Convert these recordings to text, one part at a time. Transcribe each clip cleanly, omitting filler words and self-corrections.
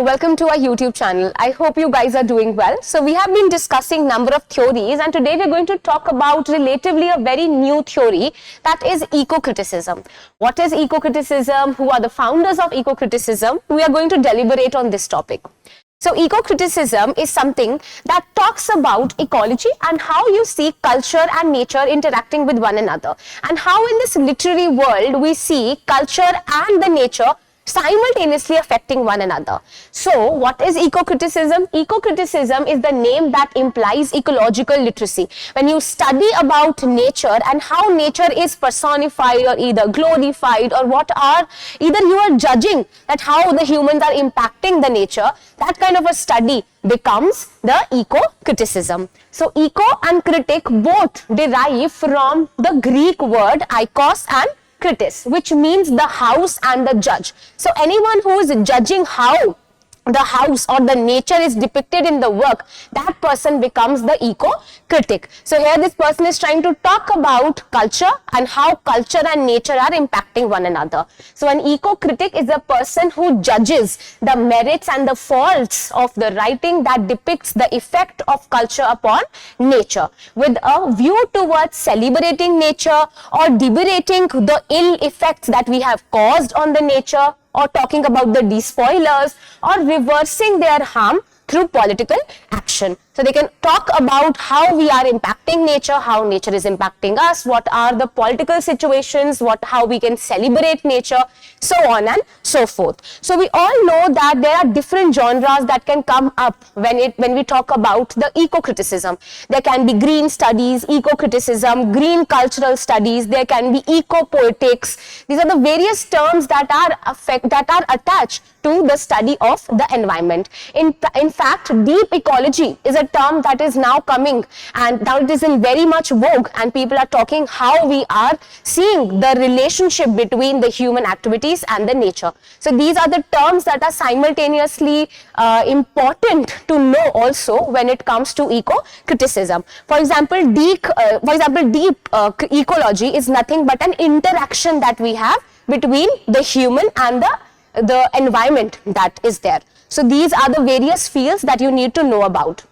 welcome to our YouTube channel. I hope you guys are doing well. So we have been discussing number of theories, and today we're going to talk about relatively a very new theory, that is ecocriticism. What is ecocriticism? Who are the founders of ecocriticism? We are going to deliberate on this topic. So ecocriticism is something that talks about ecology and how you see culture and nature interacting with one another, and how in this literary world we see culture and the nature simultaneously affecting one another. So what is ecocriticism? Ecocriticism is the name that implies ecological literacy. When you study about nature and how nature is personified or either glorified, or what are, either you are judging that how the humans are impacting the nature, that kind of a study becomes the ecocriticism. So eco and critic both derive from the Greek word eikos and kritis, which means the house and the judge. So anyone who is judging how the house or the nature is depicted in the work, that person becomes the eco-critic. So here this person is trying to talk about culture and how culture and nature are impacting one another. So an eco-critic is a person who judges the merits and the faults of the writing that depicts the effect of culture upon nature, with a view towards celebrating nature or debating the ill effects that we have caused on the nature, or talking about the despoilers, or reversing their harm through political action. So they can talk about how we are impacting nature, how nature is impacting us, what are the political situations, how we can celebrate nature, so on and so forth. So we all know that there are different genres that can come up when we talk about the eco-criticism. There can be green studies, eco-criticism, green cultural studies, there can be eco-poetics. These are the various terms that are attached to the study of the environment. In fact, deep ecology is a term that is now coming, and now it is in very much vogue, and people are talking how we are seeing the relationship between the human activities and the nature. So these are the terms that are simultaneously important to know also when it comes to eco-criticism. For example, deep ecology is nothing but an interaction that we have between the human and the environment that is there. So these are the various fields that you need to know about.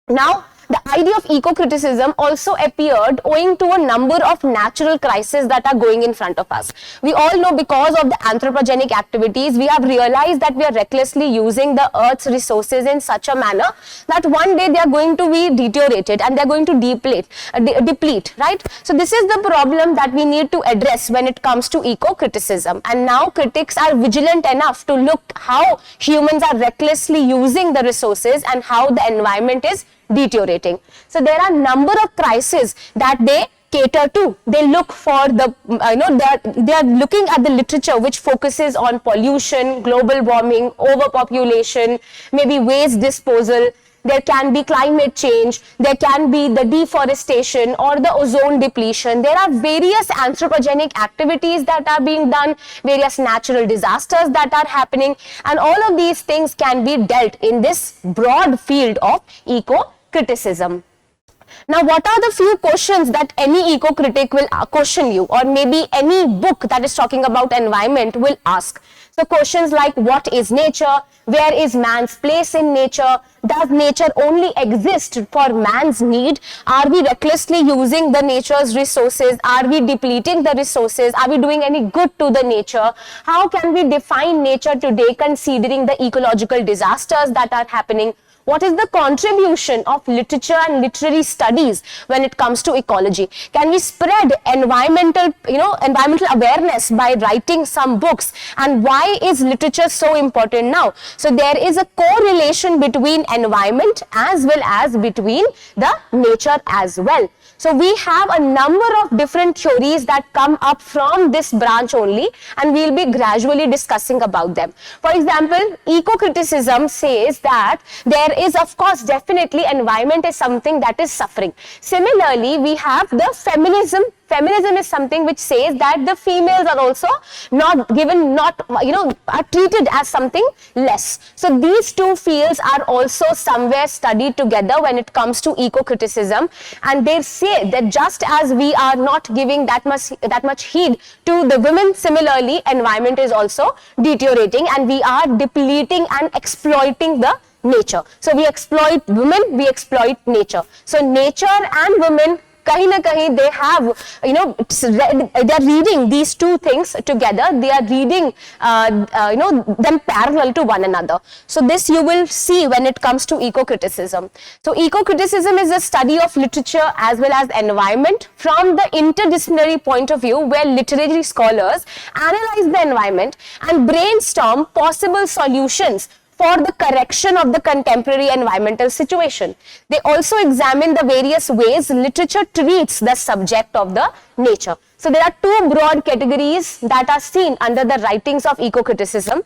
Now, the idea of eco-criticism also appeared owing to a number of natural crises that are going in front of us. We all know, because of the anthropogenic activities, we have realized that we are recklessly using the earth's resources in such a manner that one day they are going to be deteriorated and they are going to deplete, right? So this is the problem that we need to address when it comes to eco-criticism. And now critics are vigilant enough to look how humans are recklessly using the resources and how the environment is deteriorating. So there are number of crises that they cater to. They look for the, they are looking at the literature which focuses on pollution, global warming, overpopulation, maybe waste disposal. There can be climate change, there can be the deforestation or the ozone depletion. There are various anthropogenic activities that are being done, various natural disasters that are happening, and all of these things can be dealt in this broad field of eco-criticism. Now, what are the few questions that any eco-critic will question you, or maybe any book that is talking about environment will ask? So questions like, what is nature? Where is man's place in nature? Does nature only exist for man's need? Are we recklessly using the nature's resources? Are we depleting the resources? Are we doing any good to the nature? How can we define nature today considering the ecological disasters that are happening? What is the contribution of literature and literary studies when it comes to ecology? Can we spread environmental awareness by writing some books? And why is literature so important now? So there is a correlation between environment as well as between the nature as well. So we have a number of different theories that come up from this branch only, and we'll be gradually discussing about them. For example, eco-criticism says that there is, of course, definitely environment is something that is suffering. Similarly, we have the feminism Feminism is something which says that the females are also not given, not, are treated as something less. So these two fields are also somewhere studied together when it comes to eco-criticism, and they say that just as we are not giving that much heed to the women, similarly environment is also deteriorating and we are depleting and exploiting the nature. So we exploit women, we exploit nature. So nature and women, kahin na kahin, they have, they are reading these two things together. They are reading, them parallel to one another. So this you will see when it comes to eco-criticism. So eco-criticism is a study of literature as well as environment from the interdisciplinary point of view, where literary scholars analyze the environment and brainstorm possible solutions for the correction of the contemporary environmental situation. They also examine the various ways literature treats the subject of the nature. So there are two broad categories that are seen under the writings of eco-criticism.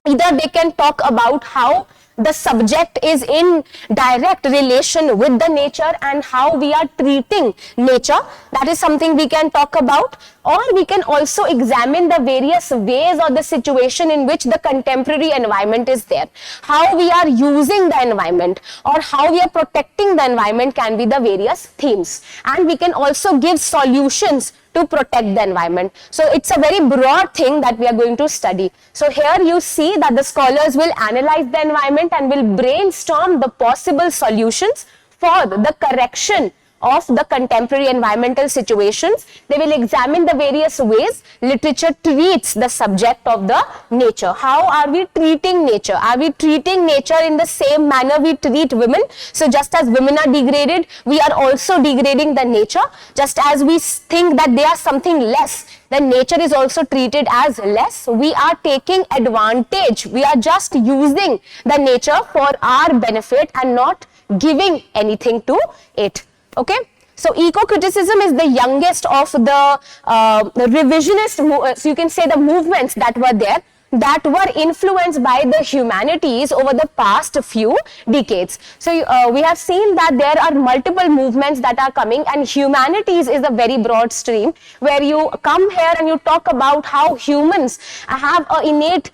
Either they can talk about how the subject is in direct relation with the nature and how we are treating nature. That is something we can talk about. Or we can also examine the various ways or the situation in which the contemporary environment is there. How we are using the environment or how we are protecting the environment can be the various themes. And we can also give solutions to protect the environment. So it's a very broad thing that we are going to study. So here you see that the scholars will analyze the environment and will brainstorm the possible solutions for the correction of the contemporary environmental situations. They will examine the various ways literature treats the subject of the nature. How are we treating nature? Are we treating nature in the same manner we treat women? So just as women are degraded, we are also degrading the nature. Just as we think that they are something less, then nature is also treated as less. We are taking advantage. We are just using the nature for our benefit and not giving anything to it. Okay, so eco-criticism is the youngest of the revisionist, so you can say the movements that were there, that were influenced by the humanities over the past few decades. So we have seen that there are multiple movements that are coming, and humanities is a very broad stream where you come here and you talk about how humans have an innate,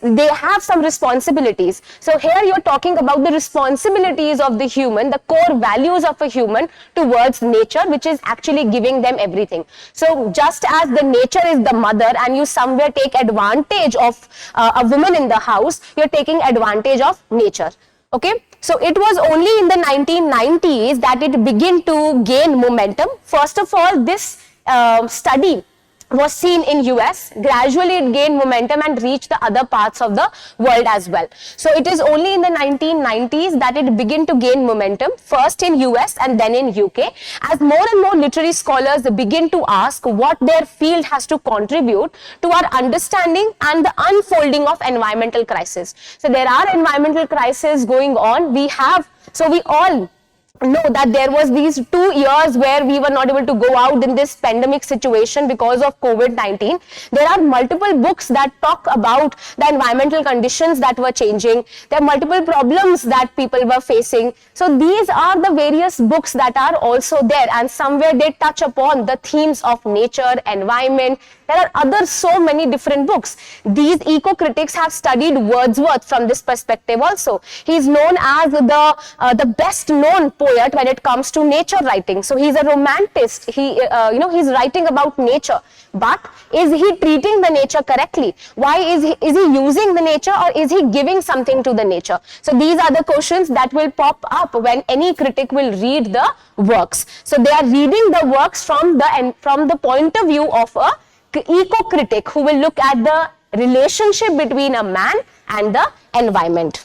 they have some responsibilities. So here you're talking about the responsibilities of the human, the core values of a human towards nature, which is actually giving them everything. So just as the nature is the mother and you somewhere take advantage of a woman in the house, you're taking advantage of nature. Okay, so it was only in the 1990s that it began to gain momentum. First of all, this study was seen in US. Gradually it gained momentum and reached the other parts of the world as well. So it is only in the 1990s that it began to gain momentum, first in US and then in UK, as more and more literary scholars begin to ask what their field has to contribute to our understanding and the unfolding of environmental crisis. So there are environmental crises going on. We all know that there was these 2 years where we were not able to go out in this pandemic situation because of COVID-19. There are multiple books that talk about the environmental conditions that were changing. There are multiple problems that people were facing. So these are the various books that are also there, and somewhere they touch upon the themes of nature, environment. There are so many different books. These eco-critics have studied Wordsworth from this perspective also. He is known as the best known poet when it comes to nature writing. So he is a romantist. He's writing about nature. But is he treating the nature correctly? Why is he using the nature, or is he giving something to the nature? So these are the questions that will pop up when any critic will read the works. So they are reading the works from the point of view of a eco-critic who will look at the relationship between a man and the environment.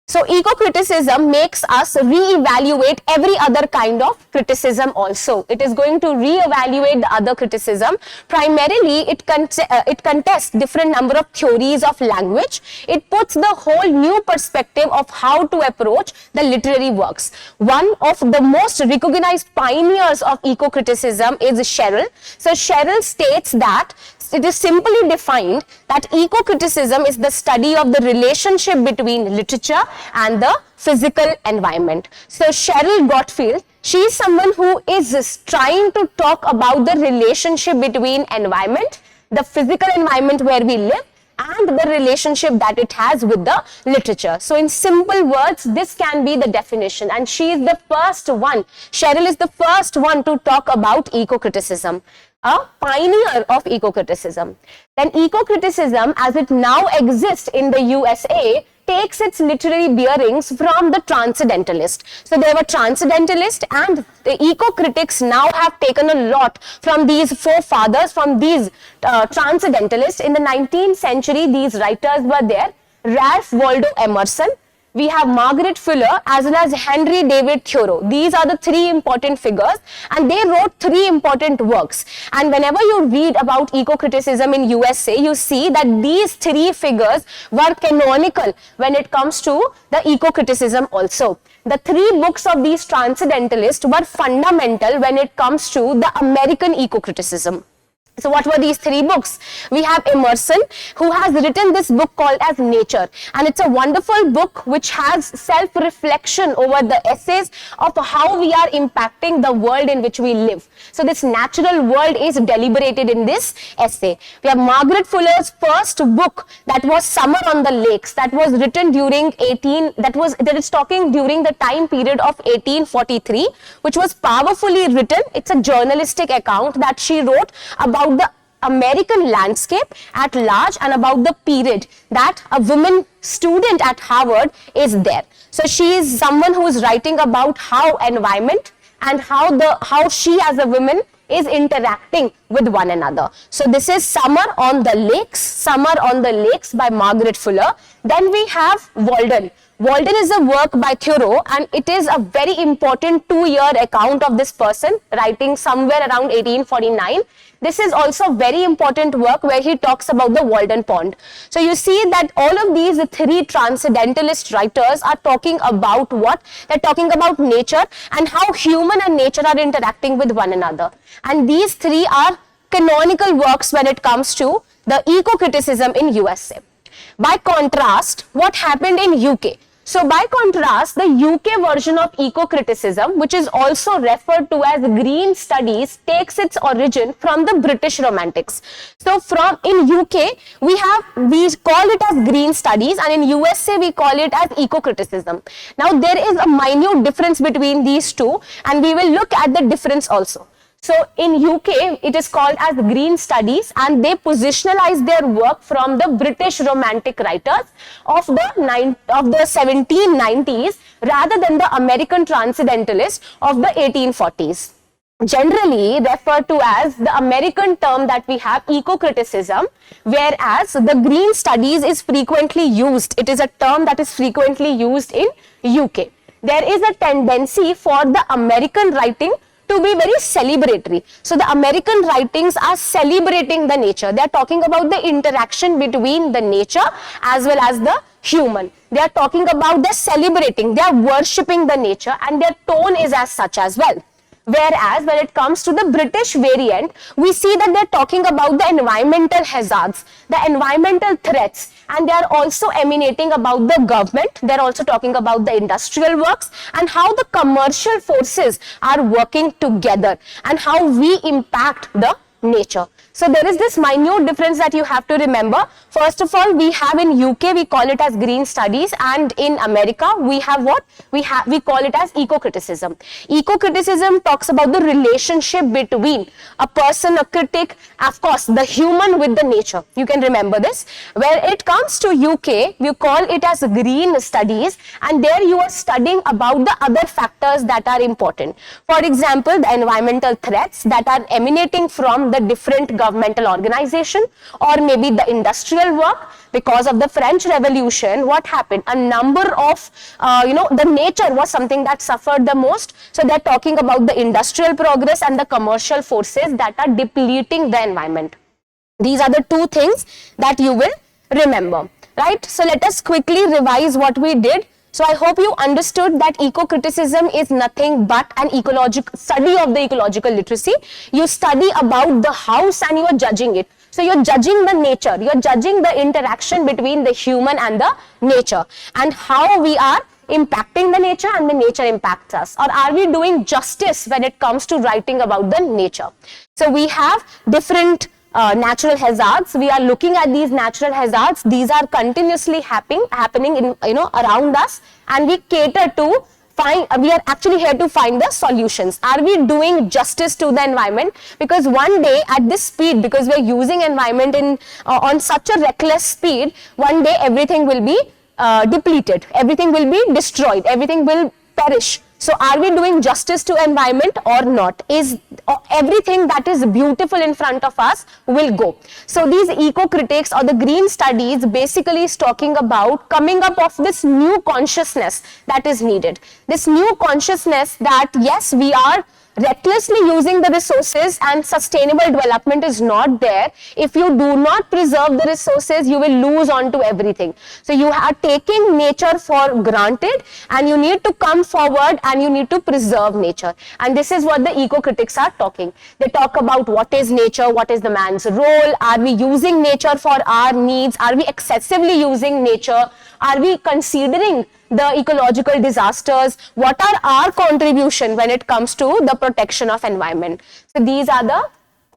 So eco-criticism makes us re-evaluate every other kind of criticism also. It is going to re-evaluate the other criticism. Primarily, it contests different number of theories of language. It puts the whole new perspective of how to approach the literary works. One of the most recognized pioneers of eco-criticism is Sherrill. So Sherrill states that it is simply defined that eco-criticism is the study of the relationship between literature and the physical environment. So Cheryl Gottfield, she is someone who is trying to talk about the relationship between environment, the physical environment where we live, and the relationship that it has with the literature. So in simple words, this can be the definition, and she is the first one, Cheryl is the first one to talk about eco-criticism, a pioneer of eco-criticism. Then eco-criticism as it now exists in the USA takes its literary bearings from the transcendentalist. So there were transcendentalists, and the eco-critics now have taken a lot from these forefathers, from these transcendentalists. In the 19th century, these writers were there: Ralph Waldo Emerson, we have Margaret Fuller, as well as Henry David Thoreau. These are the three important figures, and they wrote three important works. And whenever you read about eco-criticism in USA, you see that these three figures were canonical when it comes to the eco-criticism also. The three books of these transcendentalists were fundamental when it comes to the American eco-criticism. So what were these three books? We have Emerson, who has written this book called as Nature, and it's a wonderful book which has self-reflection over the essays of how we are impacting the world in which we live. So this natural world is deliberated in this essay. We have Margaret Fuller's first book, that was Summer on the Lakes, that was written during that is talking during the time period of 1843, which was powerfully written. It's a journalistic account that she wrote about the American landscape at large and about the period that a woman student at Harvard is there. So she is someone who is writing about how environment and how she as a woman is interacting with one another. So this is Summer on the Lakes by Margaret Fuller. Then we have Walden. Walden is a work by Thoreau, and it is a very important 2-year account of this person, writing somewhere around 1849. This is also very important work where he talks about the Walden Pond. So you see that all of these three transcendentalist writers are talking about what? They're talking about nature and how human and nature are interacting with one another. And these three are canonical works when it comes to the eco-criticism in USA. By contrast, what happened in UK? So by contrast, the UK version of eco-criticism, which is also referred to as green studies, takes its origin from the British Romantics. So in UK, we call it as green studies, and in USA we call it as eco-criticism. Now there is a minute difference between these two, and we will look at the difference also. So in UK, it is called as green studies, and they positionalize their work from the British Romantic writers of the 1790s rather than the American transcendentalists of the 1840s. Generally referred to as the American term that we have, eco-criticism, whereas the green studies is frequently used. It is a term that is frequently used in UK. There is a tendency for the American writing to be very celebratory. So the American writings are celebrating the nature. They are talking about the interaction between the nature as well as the human. They are talking about the celebrating, they are worshipping the nature, and their tone is as such as well. Whereas when it comes to the British variant, we see that they're talking about the environmental hazards, the environmental threats, and they are also emanating about the government. They're also talking about the industrial works and how the commercial forces are working together and how we impact the nature. So there is this minute difference that you have to remember. First of all, we have in UK, we call it as green studies, and in America, we have what? We call it as eco-criticism. Eco-criticism talks about the relationship between a person, a critic, of course, the human with the nature. You can remember this. Where it comes to UK, we call it as green studies, and there you are studying about the other factors that are important. For example, the environmental threats that are emanating from the different governmental organization, or maybe the industrial work. Because of the French Revolution, what happened? A number of, the nature was something that suffered the most. So they're talking about the industrial progress and the commercial forces that are depleting the environment. These are the two things that you will remember, right? So let us quickly revise what we did. So I hope you understood that eco-criticism is nothing but an ecological study of the ecological literacy. You study about the house and you are judging it. So you're judging the nature, you're judging the interaction between the human and the nature, and how we are impacting the nature and the nature impacts us, or are we doing justice when it comes to writing about the nature. So we have different natural hazards. We are looking at these natural hazards. These are continuously happening in, around us, and we cater to we are actually here to find the solutions. Are we doing justice to the environment? Because one day at this speed, because we are using environment in on such a reckless speed, one day everything will be depleted, everything will be destroyed, everything will perish. So are we doing justice to environment or not? Is everything that is beautiful in front of us will go. So these eco-critics or the green studies basically is talking about coming up of this new consciousness that is needed. This new consciousness that yes, we are recklessly using the resources and sustainable development is not there. If you do not preserve the resources, you will lose on to everything. So you are taking nature for granted, and you need to come forward and you need to preserve nature. And this is what the eco-critics are talking. They talk about what is nature, what is the man's role, are we using nature for our needs, are we excessively using nature, are we considering the ecological disasters, what are our contribution when it comes to the protection of environment. So these are the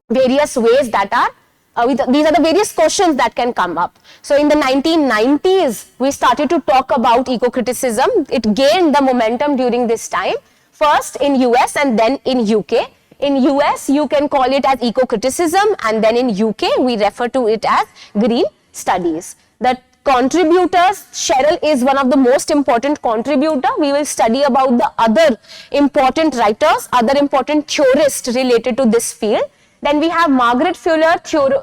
various ways that are these are the various questions that can come up. So in the 1990s, we started to talk about eco-criticism. It gained the momentum during this time, first in US and then in UK. In US, you can call it as eco-criticism, and then in UK, we refer to it as green studies. The contributors, Cheryl is one of the most important contributor. We will study about the other important writers, other important theorists related to this field. Then we have Margaret Fuller, Thoreau,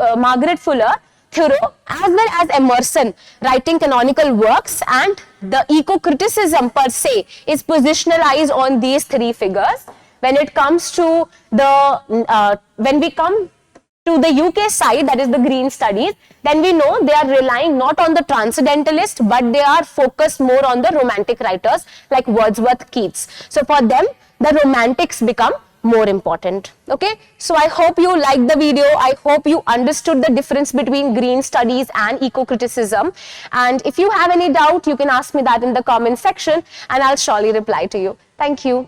as well as Emerson, writing canonical works, and the eco-criticism per se is positionalized on these three figures. When it comes to the, when we come to the UK side, that is the green studies, then we know they are relying not on the transcendentalist, but they are focused more on the romantic writers like Wordsworth, Keats. So for them, the romantics become more important. Okay, so I hope you liked the video. I hope you understood the difference between green studies and eco-criticism. And if you have any doubt, you can ask me that in the comment section, and I'll surely reply to you. Thank you.